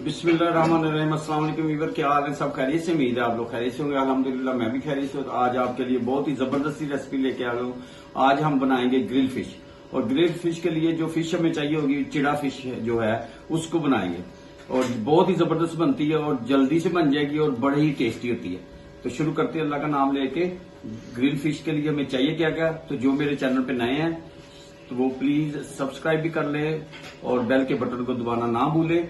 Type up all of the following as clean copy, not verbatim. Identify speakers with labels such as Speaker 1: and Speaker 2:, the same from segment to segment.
Speaker 1: बिस्मिल्लाहिर्रहमानिर्रहीम। अस्सलाम वालेकुम वीवर, क्या हाल है? सब खैरियत से? उम्मीद है आप लोग खैरियत से होंगे। अल्हम्दुलिल्लाह मैं भी खैरियत से हूं। आज आपके लिए बहुत ही जबरदस्ती रेसिपी लेके आ गया हूं। आज हम बनाएंगे ग्रिल फिश, और ग्रिल फिश के लिए जो फिश हमें चाहिए होगी, चिड़ा फिश जो है उसको बनाएंगे, और बहुत ही जबरदस्त बनती है और जल्दी से बन जाएगी और बड़ी ही टेस्टी होती है। तो शुरू करते हैं अल्लाह का नाम लेके। ग्रिल फिश के लिए हमें चाहिए क्या क्या, तो जो मेरे चैनल पे नए हैं तो वो प्लीज सब्सक्राइब भी कर ले और बेल के बटन को दबाना ना भूले।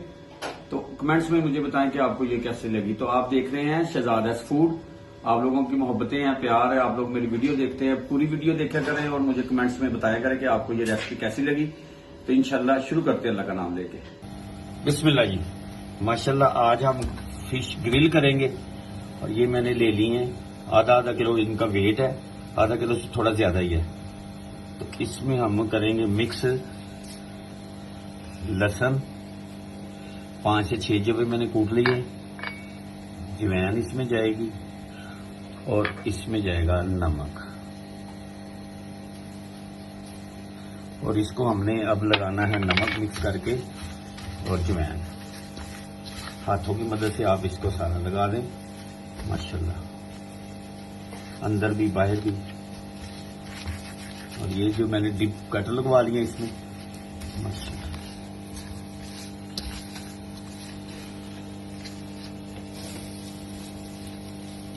Speaker 1: तो कमेंट्स में मुझे बताएं कि आपको ये कैसे लगी। तो आप देख रहे हैं शहजादास फूड, आप लोगों की मोहब्बतें हैं, प्यार है, आप लोग मेरी वीडियो देखते हैं। पूरी वीडियो देखा करें और मुझे कमेंट्स में बताया करें कि आपको ये रेसिपी कैसी लगी। तो इंशाल्लाह शुरू करते हैं अल्लाह का नाम लेके। बिस्मिल्लाह जी, माशाल्लाह आज हम फिश ग्रिल करेंगे, और ये मैंने ले ली है आधा किलो, इनका वेट है, आधा किलो से थोड़ा ज्यादा ही है। तो इसमें हम करेंगे मिक्स लहसुन 5 से 6 जब मैंने कूट लिए, अजवाइन इसमें जाएगी, और इसमें जाएगा नमक, और इसको हमने अब लगाना है नमक मिक्स करके, और अजवाइन हाथों की मदद से आप इसको सारा लगा दें। माशाल्लाह अंदर भी बाहर भी। और ये जो मैंने डिप कट लगवा लिया इसमें, माशाल्लाह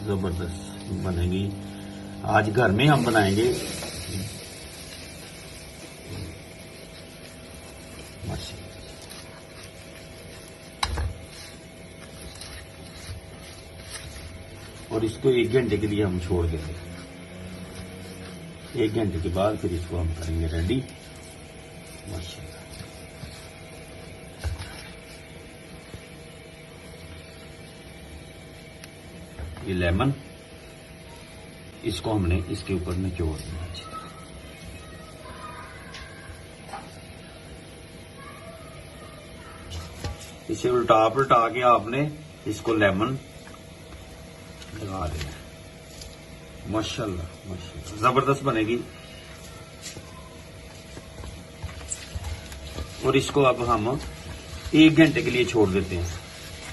Speaker 1: जबरदस्त बनेगी। आज घर में हम बनाएंगे, माशाल्लाह। और इसको 1 घंटे के लिए हम छोड़ देंगे। 1 घंटे के बाद फिर इसको हम करेंगे रेडी। माशाल्लाह ये लेमन, इसको हमने इसके ऊपर निचोड़ देना अच्छी तरह। इसे उल्टा पलटा के आपने इसको लेमन लगा देना। माशाल्लाह माशाल्लाह जबरदस्त बनेगी। और इसको अब हम 1 घंटे के लिए छोड़ देते हैं,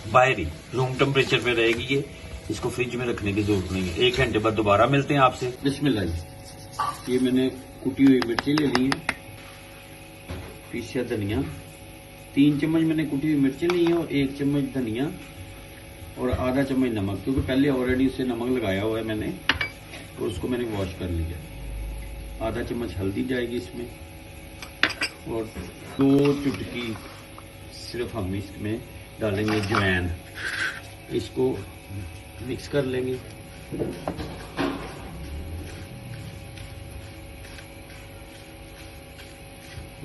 Speaker 1: बाहर ही रूम टेम्परेचर पे रहेगी ये, इसको फ्रिज में रखने की जरूरत नहीं है। 1 घंटे बाद दोबारा मिलते हैं आपसे। बिस्मिल्लाह जी, ये मैंने कुटी हुई मिर्ची ले ली है, पीसा धनिया 3 चम्मच मैंने कुटी हुई मिर्ची ली है, और 1 चम्मच धनिया, और आधा चम्मच नमक, क्योंकि पहले ऑलरेडी उससे नमक लगाया हुआ है मैंने, और उसको मैंने वॉश कर लिया। आधा चम्मच हल्दी जाएगी इसमें, और 2 चुटकी सिर्फ हम इसमें डालेंगे अजवाइन। इसको मिक्स कर लेंगे।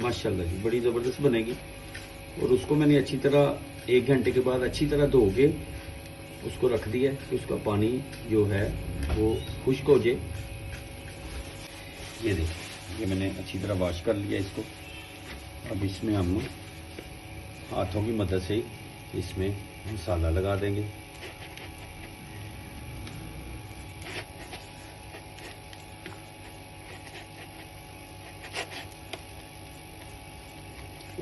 Speaker 1: माशाल्लाह जी बड़ी जबरदस्त बनेगी। और उसको मैंने अच्छी तरह 1 घंटे के बाद अच्छी तरह धो के उसको रख दिया कि उसका पानी जो है वो खुश्क हो जाए। ये देखिए, ये मैंने अच्छी तरह वॉश कर लिया इसको। अब इसमें हम हाथों की मदद से इसमें मसाला लगा देंगे।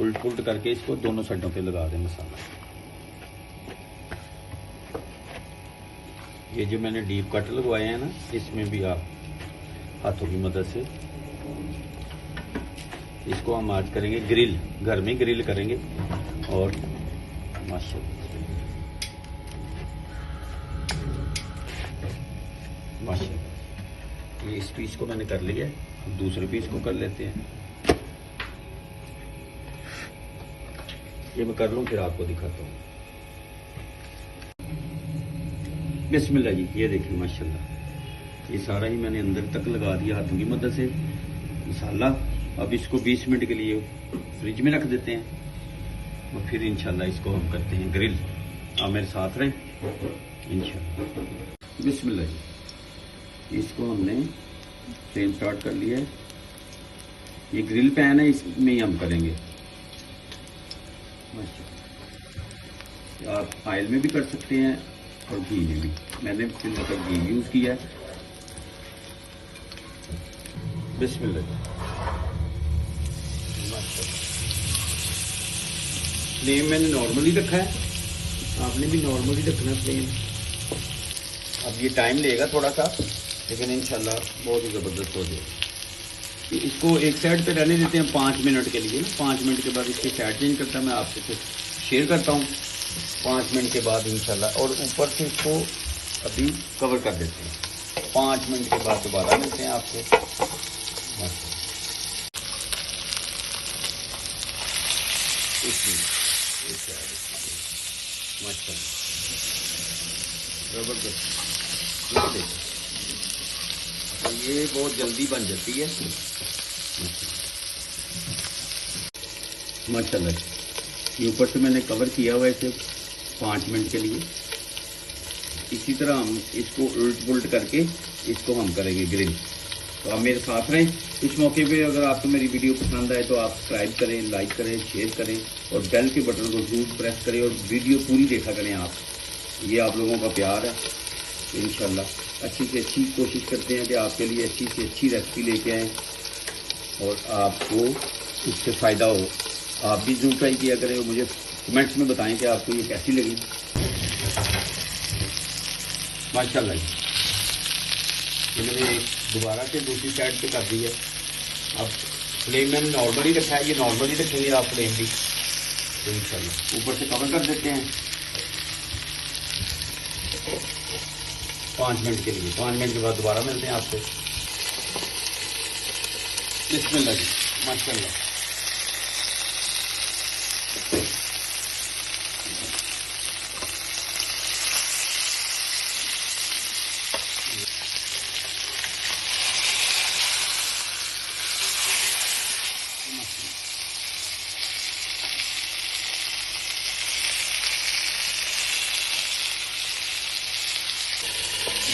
Speaker 1: उल्ट पुल्ट करके इसको दोनों साइडों पे लगा दें मसाला। ये जो मैंने डीप कट लगवाए हैं ना, इसमें भी आप हाथों की मदद से इसको हम आज करेंगे ग्रिल, घर में ग्रिल करेंगे। और माशाल्लाह माशाल्लाह ये इस पीस को मैंने कर लिया, अब दूसरे पीस को कर लेते हैं। ये मैं कर लूं फिर आपको दिखाता हूँ। बिस्मिल्लाह जी, ये देखिए माशाल्लाह ये सारा ही मैंने अंदर तक लगा दिया हाथों की मदद से मसाला। अब इसको 20 मिनट के लिए फ्रिज में रख देते हैं, और फिर इंशाल्लाह इसको हम करते हैं ग्रिल। आप मेरे साथ रहें इंशाल्लाह। बिस्मिल्लाह जी, इसको हमने फ्लेम स्टार्ट कर लिया है। ये ग्रिल पैन है, इसमें ही हम करेंगे। आप ऑयल में भी कर सकते हैं और घी में भी, मैंने फिलहाल घी यूज किया है। बिस्मिल्लाह। फ्लेम मैंने नॉर्मली रखा है, आपने भी नॉर्मल ही रखना प्लेन। अब ये टाइम लेगा थोड़ा सा, लेकिन इंशाल्लाह बहुत ही ज़बरदस्त हो जाएगा। इसको एक साइड पे रहने देते हैं 5 मिनट के लिए। 5 मिनट के बाद इसकी साइड चेंज करता मैं आपसे फिर शेयर करता हूँ 5 मिनट के बाद इंशाल्लाह। और ऊपर से इसको अभी कवर कर देते हैं। 5 मिनट के बाद दोबारा मिलते हैं आपको। जबरदस्त, ये बहुत जल्दी बन जाती है माशाल्लाह। ये ऊपर से मैंने कवर किया हुआ है इसे 5 मिनट के लिए। इसी तरह हम इसको उल्ट पुलट करके इसको हम करेंगे ग्रिल। तो आप मेरे साथ रहें इस मौके पे। अगर आपको मेरी वीडियो पसंद आए तो आप सब्सक्राइब करें, लाइक करें, शेयर करें और बेल के बटन को जरूर प्रेस करें और वीडियो पूरी देखा करें आप। ये आप लोगों का प्यार है। तो इंशाल्लाह अच्छी से अच्छी कोशिश करते हैं कि आपके लिए अच्छी से अच्छी रेसिपी लेके आएँ और आपको उससे फ़ायदा हो। आप भी जरूर ट्राई किया करें और मुझे कमेंट्स में बताएं कि आपको ये कैसी लगी। माशाल्लाह मैंने दोबारा से दूसरी साइड पे कर दी है। अब फ्लेम मैंने नॉर्मल ही रखा है, ये नॉर्मल ही रखेंगे आप फ्लेम भी। तो इंशाल्लाह ऊपर से कवर कर देते हैं 5 मिनट के लिए। 5 मिनट के बाद दोबारा मिलते हैं आपसे। बिस्मिल्लाह जी, माशाल्लाह।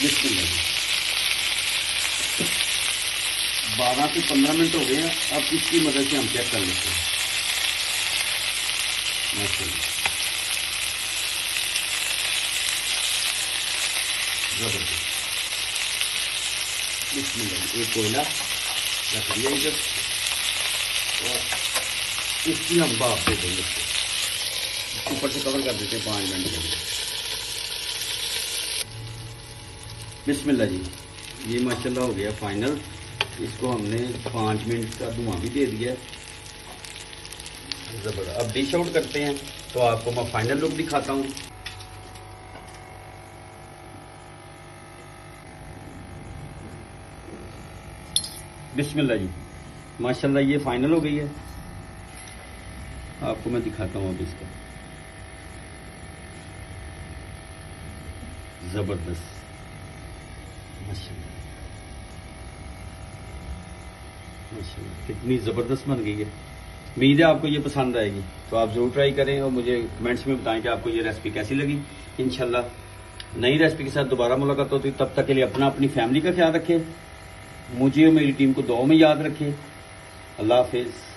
Speaker 1: बिस्मिल्लाह। 12 से 15 मिनट हो गए हैं। अब इसकी मदद से हम चेक कर लेते हैं। जबरदस्त। बिस्मिल्लाह। एक कोयला रख दिया इधर और इसकी हम भाप दे देंगे। ऊपर से कवर कर देते हैं 5 मिनट के लिए। बिस्मिल्लाह जी, ये माशाल्लाह हो गया फाइनल। इसको हमने 5 मिनट का धुआं भी दे दिया। जबरदस्त। अब डिश आउट करते हैं तो आपको मैं फाइनल लुक दिखाता हूँ। बिस्मिल्लाह जी, माशाल्लाह ये फाइनल हो गई है। आपको मैं दिखाता हूँ अब इसका। जबरदस्त, माशाल्लाह माशाल्लाह कितनी ज़बरदस्त बन गई है। उम्मीद है आपको ये पसंद आएगी। तो आप ज़रूर ट्राई करें और मुझे कमेंट्स में बताएं कि आपको ये रेसिपी कैसी लगी। इंशाल्लाह नई रेसिपी के साथ दोबारा मुलाकात होती है। तब तक के लिए अपनी फैमिली का ख्याल रखें। मुझे और मेरी टीम को दुआ में याद रखें। अल्लाह हाफिज़।